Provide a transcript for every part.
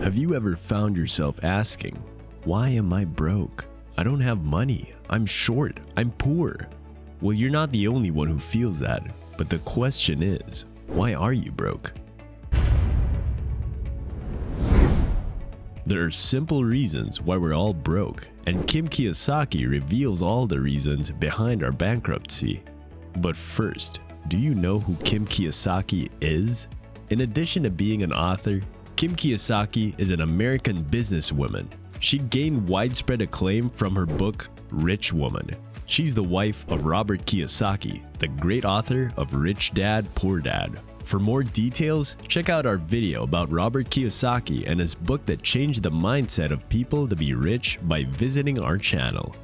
Have you ever found yourself asking, why am I broke? I don't have money. I'm short. I'm poor. Well, you're not the only one who feels that, but the question is, why are you broke? There are simple reasons why we're all broke, and Kim Kiyosaki reveals all the reasons behind our bankruptcy. But first, do you know who Kim Kiyosaki is? In addition to being an author, Kim Kiyosaki is an American businesswoman. She gained widespread acclaim from her book, Rich Woman. She's the wife of Robert Kiyosaki, the great author of Rich Dad, Poor Dad. For more details, check out our video about Robert Kiyosaki and his book that changed the mindset of people to be rich by visiting our channel.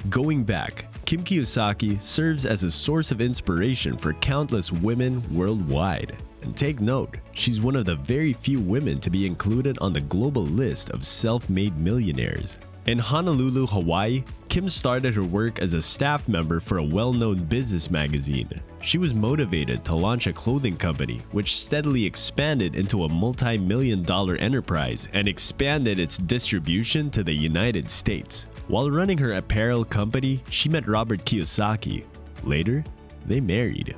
Going back, Kim Kiyosaki serves as a source of inspiration for countless women worldwide. And take note, she's one of the very few women to be included on the global list of self-made millionaires. In Honolulu, Hawaii, Kim started her work as a staff member for a well-known business magazine. She was motivated to launch a clothing company, which steadily expanded into a multi-million-dollar enterprise and expanded its distribution to the United States. While running her apparel company, she met Robert Kiyosaki. Later, they married.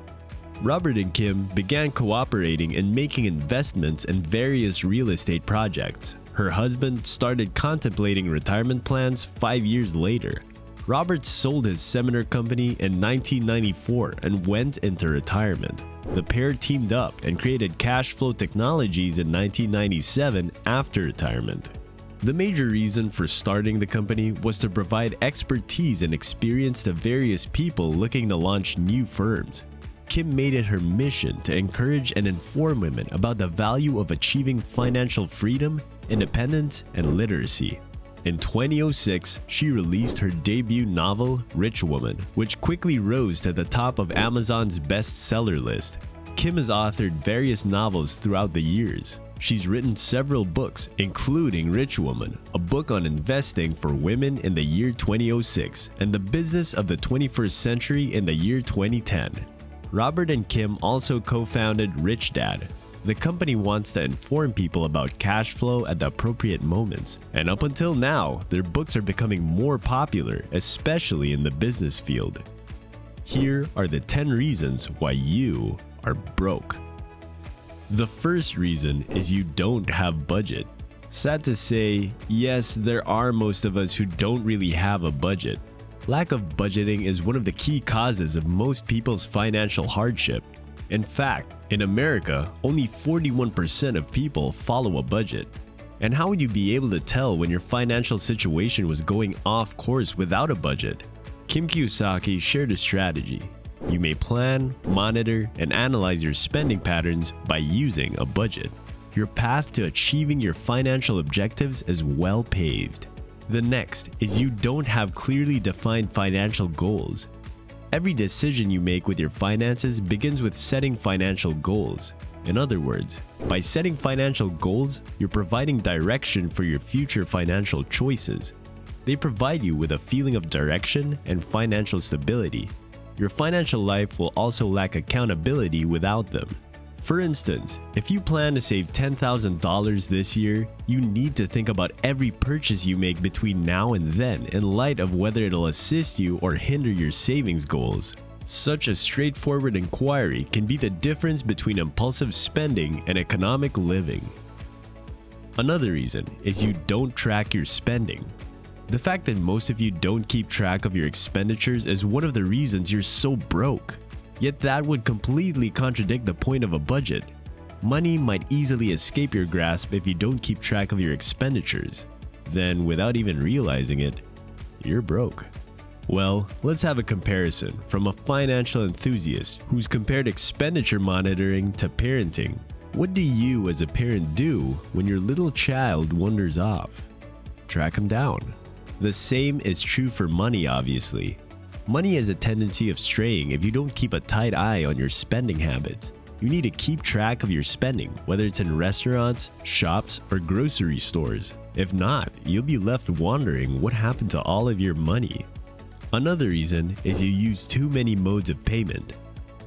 Robert and Kim began cooperating and making investments in various real estate projects. Her husband started contemplating retirement plans 5 years later. Robert sold his seminar company in 1994 and went into retirement. The pair teamed up and created Cash Flow Technologies in 1997 after retirement. The major reason for starting the company was to provide expertise and experience to various people looking to launch new firms. Kim made it her mission to encourage and inform women about the value of achieving financial freedom, independence, and literacy. In 2006, she released her debut novel, Rich Woman, which quickly rose to the top of Amazon's bestseller list. Kim has authored various novels throughout the years. She's written several books, including Rich Woman, a book on investing for women in the year 2006, and the business of the 21st century in the year 2010. Robert and Kim also co-founded Rich Dad. The company wants to inform people about cash flow at the appropriate moments, and up until now, their books are becoming more popular, especially in the business field. Here are the 10 reasons why you are broke. The first reason is you don't have budget. Sad to say, yes, there are most of us who don't really have a budget. Lack of budgeting is one of the key causes of most people's financial hardship. In fact, in America, only 41% of people follow a budget. And how would you be able to tell when your financial situation was going off course without a budget? Kim Kiyosaki shared a strategy. You may plan, monitor, and analyze your spending patterns by using a budget. Your path to achieving your financial objectives is well paved. The next is you don't have clearly defined financial goals. Every decision you make with your finances begins with setting financial goals. In other words, by setting financial goals, you're providing direction for your future financial choices. They provide you with a feeling of direction and financial stability. Your financial life will also lack accountability without them. For instance, if you plan to save $10,000 this year, you need to think about every purchase you make between now and then in light of whether it'll assist you or hinder your savings goals. Such a straightforward inquiry can be the difference between impulsive spending and economic living. Another reason is you don't track your spending. The fact that most of you don't keep track of your expenditures is one of the reasons you're so broke. Yet that would completely contradict the point of a budget. Money might easily escape your grasp if you don't keep track of your expenditures. Then, without even realizing it, you're broke. Well, let's have a comparison from a financial enthusiast who's compared expenditure monitoring to parenting. What do you as a parent do when your little child wanders off? Track them down. The same is true for money, obviously. Money has a tendency of straying if you don't keep a tight eye on your spending habits. You need to keep track of your spending, whether it's in restaurants, shops, or grocery stores. If not, you'll be left wondering what happened to all of your money. Another reason is you use too many modes of payment.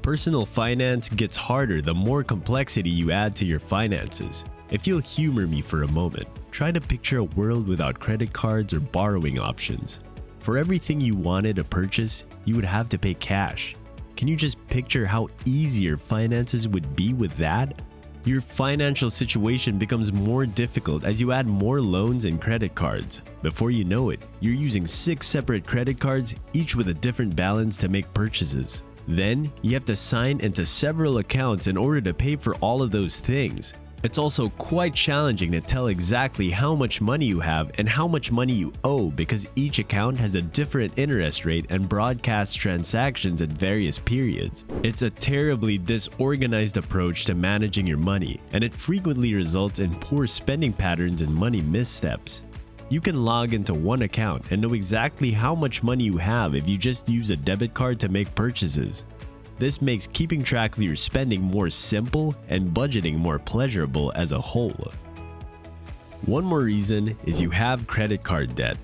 Personal finance gets harder the more complexity you add to your finances. If you'll humor me for a moment, try to picture a world without credit cards or borrowing options. For everything you wanted to purchase, you would have to pay cash. Can you just picture how easy your finances would be with that? Your financial situation becomes more difficult as you add more loans and credit cards. Before you know it, you're using 6 separate credit cards, each with a different balance to make purchases. Then, you have to sign into several accounts in order to pay for all of those things. It's also quite challenging to tell exactly how much money you have and how much money you owe because each account has a different interest rate and broadcasts transactions at various periods. It's a terribly disorganized approach to managing your money, and it frequently results in poor spending patterns and money missteps. You can log into one account and know exactly how much money you have if you just use a debit card to make purchases. This makes keeping track of your spending more simple and budgeting more pleasurable as a whole. One more reason is you have credit card debt.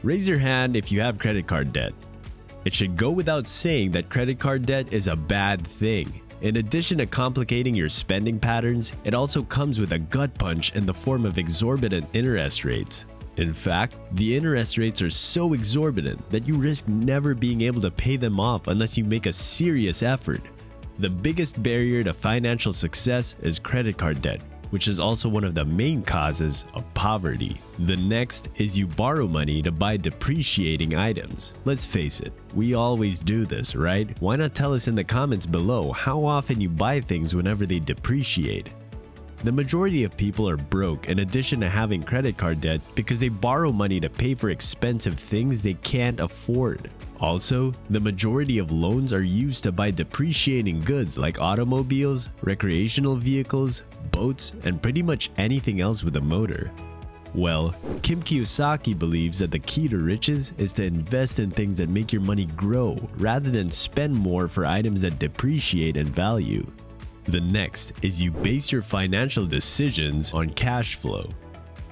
Raise your hand if you have credit card debt. It should go without saying that credit card debt is a bad thing. In addition to complicating your spending patterns, it also comes with a gut punch in the form of exorbitant interest rates. In fact, the interest rates are so exorbitant that you risk never being able to pay them off unless you make a serious effort. The biggest barrier to financial success is credit card debt, which is also one of the main causes of poverty. The next is you borrow money to buy depreciating items. Let's face it, we always do this, right? Why not tell us in the comments below how often you buy things whenever they depreciate? The majority of people are broke in addition to having credit card debt because they borrow money to pay for expensive things they can't afford. Also, the majority of loans are used to buy depreciating goods like automobiles, recreational vehicles, boats, and pretty much anything else with a motor. Well, Kim Kiyosaki believes that the key to riches is to invest in things that make your money grow rather than spend more for items that depreciate in value. The next is you base your financial decisions on cash flow.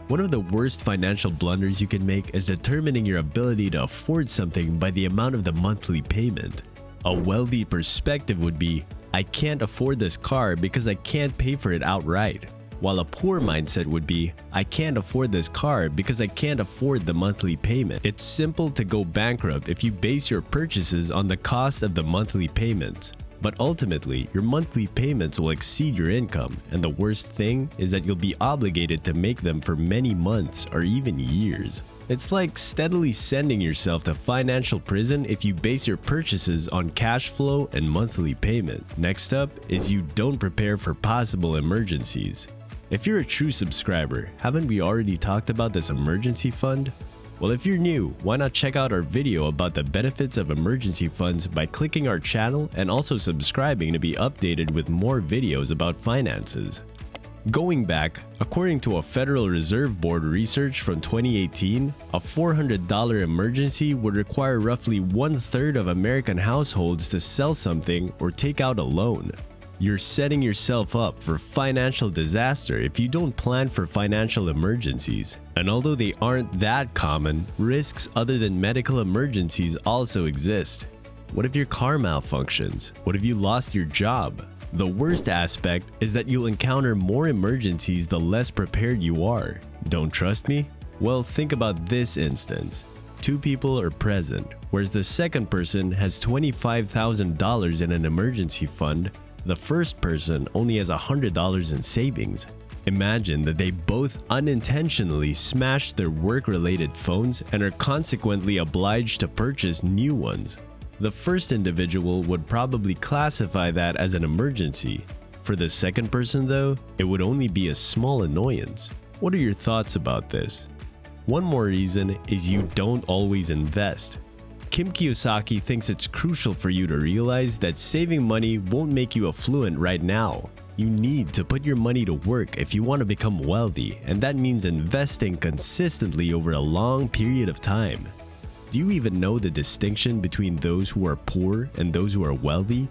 One of the worst financial blunders you can make is determining your ability to afford something by the amount of the monthly payment. A wealthy perspective would be, I can't afford this car because I can't pay for it outright. While a poor mindset would be, I can't afford this car because I can't afford the monthly payment. It's simple to go bankrupt if you base your purchases on the cost of the monthly payments. But ultimately, your monthly payments will exceed your income, and the worst thing is that you'll be obligated to make them for many months or even years. It's like steadily sending yourself to financial prison if you base your purchases on cash flow and monthly payment. Next up is you don't prepare for possible emergencies. If you're a true subscriber, haven't we already talked about this emergency fund? Well, if you're new, why not check out our video about the benefits of emergency funds by clicking our channel and also subscribing to be updated with more videos about finances. Going back, according to a Federal Reserve Board research from 2018, a $400 emergency would require roughly 1/3 of American households to sell something or take out a loan. You're setting yourself up for financial disaster if you don't plan for financial emergencies. And although they aren't that common, risks other than medical emergencies also exist. What if your car malfunctions? What if you lost your job? The worst aspect is that you'll encounter more emergencies the less prepared you are. Don't trust me? Well, think about this instance. 2 people are present, whereas the second person has $25,000 in an emergency fund. The first person only has $100 in savings. Imagine that they both unintentionally smashed their work-related phones and are consequently obliged to purchase new ones. The first individual would probably classify that as an emergency. For the second person though, it would only be a small annoyance. What are your thoughts about this? One more reason is you don't always invest. Kim Kiyosaki thinks it's crucial for you to realize that saving money won't make you affluent right now. You need to put your money to work if you want to become wealthy, and that means investing consistently over a long period of time. Do you even know the distinction between those who are poor and those who are wealthy?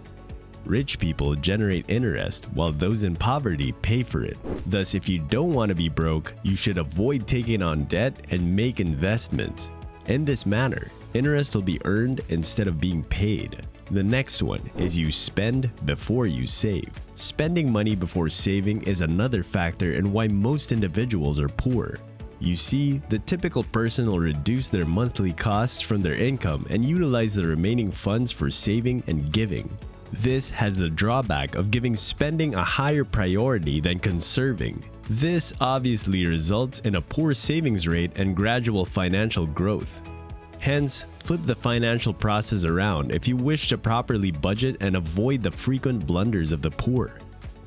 Rich people generate interest, while those in poverty pay for it. Thus, if you don't want to be broke, you should avoid taking on debt and make investments. In this manner, interest will be earned instead of being paid. The next one is you spend before you save. Spending money before saving is another factor in why most individuals are poor. You see, the typical person will reduce their monthly costs from their income and utilize the remaining funds for saving and giving. This has the drawback of giving spending a higher priority than conserving. This obviously results in a poor savings rate and gradual financial growth. Hence, flip the financial process around if you wish to properly budget and avoid the frequent blunders of the poor.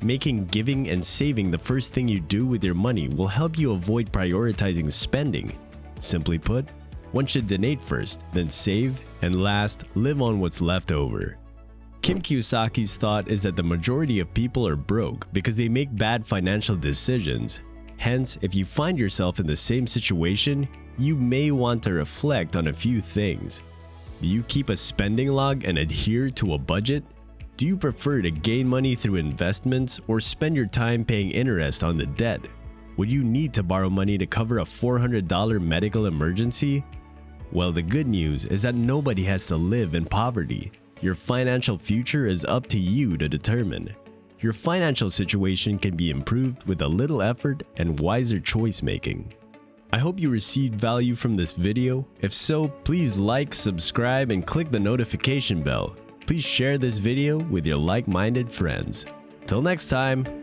Making giving and saving the first thing you do with your money will help you avoid prioritizing spending. Simply put, one should donate first, then save, and last, live on what's left over. Kim Kiyosaki's thought is that the majority of people are broke because they make bad financial decisions. Hence, if you find yourself in the same situation, you may want to reflect on a few things. Do you keep a spending log and adhere to a budget? Do you prefer to gain money through investments or spend your time paying interest on the debt? Would you need to borrow money to cover a $400 medical emergency? Well, the good news is that nobody has to live in poverty. Your financial future is up to you to determine. Your financial situation can be improved with a little effort and wiser choice making. I hope you received value from this video. If so, please like, subscribe, and click the notification bell. Please share this video with your like-minded friends. Till next time!